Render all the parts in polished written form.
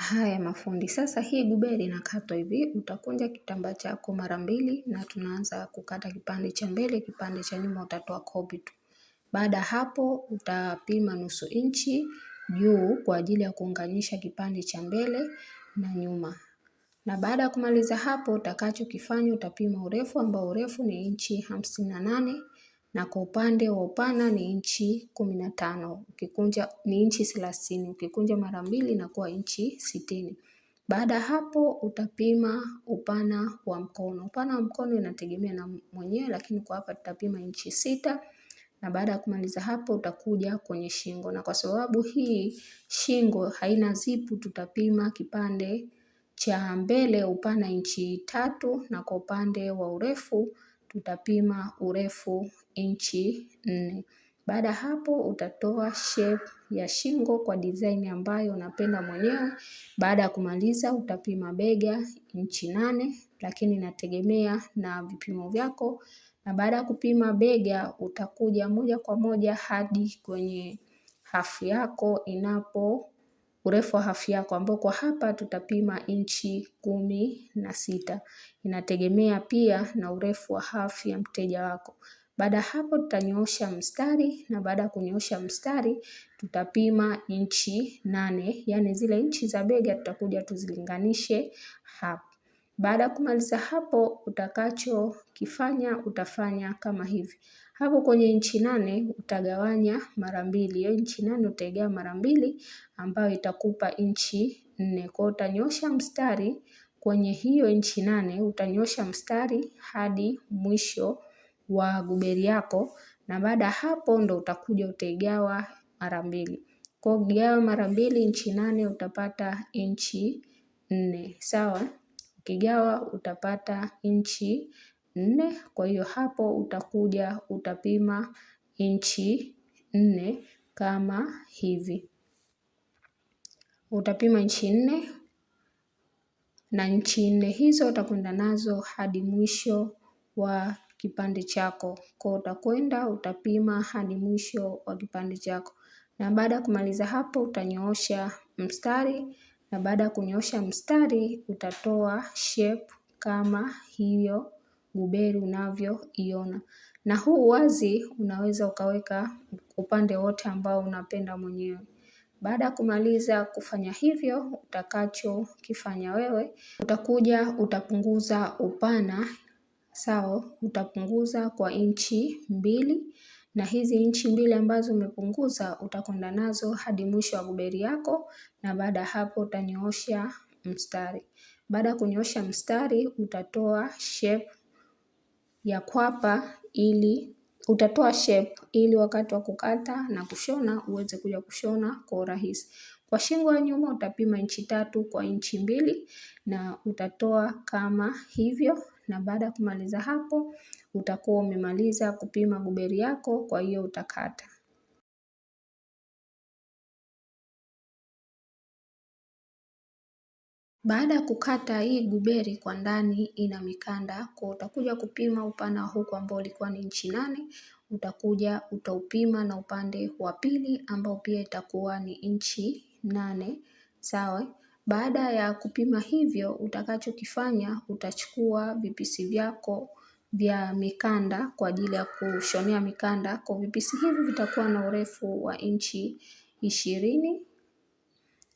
Haya mafundi, sasa hii guberi inakatwa hivi, utakunja kitambaa chako mara mbili na tunaanza kukata kipande cha mbele, kipande cha nyuma utatoa kopi tu. Baada hapo utapima nusu inchi juu kwa ajili ya kuunganisha kipande cha mbele na nyuma. Na baada ya kumaliza hapo utakachokifanya utapima urefu ambao urefu ni inchi 58 na kwa upande wa upana ni inchi 15. Ukikunja ni inchi 30. Ukikunja mara mbili inakuwa inchi 60. Baada hapo utapima upana wa mkono. Upana wa mkono inategemea na mwenyewe, lakini kwa hapa tutapima inchi 6. Na baada ya kumaliza hapo utakuja kwenye shingo. Na kwa sababu hii shingo haina zipu, tutapima kipande cha mbele upana inchi 3 na kwa upande wa urefu tutapima urefu inchi 4. Baada hapo utatoa shape ya shingo kwa design ambayo unapenda mwenyewe. Baada ya kumaliza utapima bega inchi 8, lakini inategemea na vipimo vyako. Na baada ya kupima bega utakuja moja kwa moja hadi kwenye hafu yako urefu wa hafu yako ambao kwa hapa tutapima inchi 16. Inategemea pia na urefu wa hafu ya mteja wako. Baada hapo tutanyoosha mstari na baada ya kunyoosha mstari tutapima inchi 8. Yani zile inchi za bega tutakuja tuzilinganishe hapo. Baada ya kumaliza hapo utakachokifanya utafanya kama hivi. Hapo kwenye inchi 8 utagawanya mara mbili. Hiyo inchi 8 utaigawa mara mbili ambayo itakupa inchi 4. Kwa utanyoosha mstari kwenye hiyo inchi 8 utanyoosha mstari hadi mwisho wa guberi yako na baada hapo ndo utakuja utaigawa mara mbili. Kwa ukigawa mara mbili inchi 8 utapata inchi 4. Sawa? Ukigawa utapata inchi 4. Kwa hiyo hapo utakuja utapima inchi 4 kama hivi. Utapima inchi 4 na inchi 4 hizo utakwenda nazo hadi mwisho wa kipande chako. Kwa utakwenda utapima hadi mwisho wa kipande chako. Na baada ya kumaliza hapo utanyoosha mstari na baada ya kunyoosha mstari utatoa shape kama hiyo guberi unavyoiona. Na huu wazi unaweza ukaweka upande wote ambao unapenda mwenyewe. Baada ya kumaliza kufanya hivyo utakachokifanya wewe utakuja utapunguza upana. Sawa, utapunguza kwa inchi 2 na hizi inchi 2 ambazo umepunguza utakwenda nazo hadi mwisho wa guberi yako na baada hapo utanyoosha mstari. Baada ya kunyoosha mstari utatoa shape ya kwapa ili wakati wa kukata na kushona uweze kuja kushona kwa urahisi. Kwa shingo ya nyuma utapima inchi 3 kwa inchi 2 na utatoa kama hivyo na baada ya kumaliza hapo utakuwa umemaliza kupima guberi yako, kwa hiyo utakata. Baada ya kukata hii guberi kwa ndani ina mikanda, kwa utakuja kupima upana huku ambao ulikuwa ni inchi 8, utakuja utaupima na upande wa pili ambao pia itakuwa ni inchi 8, sawa? Baada ya kupima hivyo utakachokifanya utachukua vipisi vyako vya mikanda kwa ajili ya kushonea mikanda. Kwa vipisi hivi vitakuwa na urefu wa inchi 20.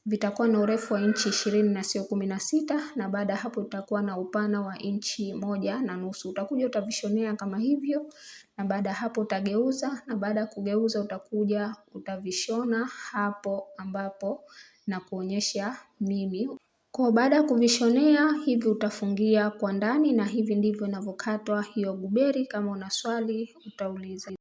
Vitakuwa na urefu wa inchi 20 na sio 16 na baada hapo utakuwa na upana wa inchi 1.5. Utakuja utavishonea kama hivyo na baada hapo utageuza na baada kugeuza utakuja utavishona hapo ambapo na kuonyesha mimi. Kwa baada ya kuvishonea hivi utafungia kwa ndani na hivi ndivyo inavyokatwa hiyo guberi. Kama una swali utauliza.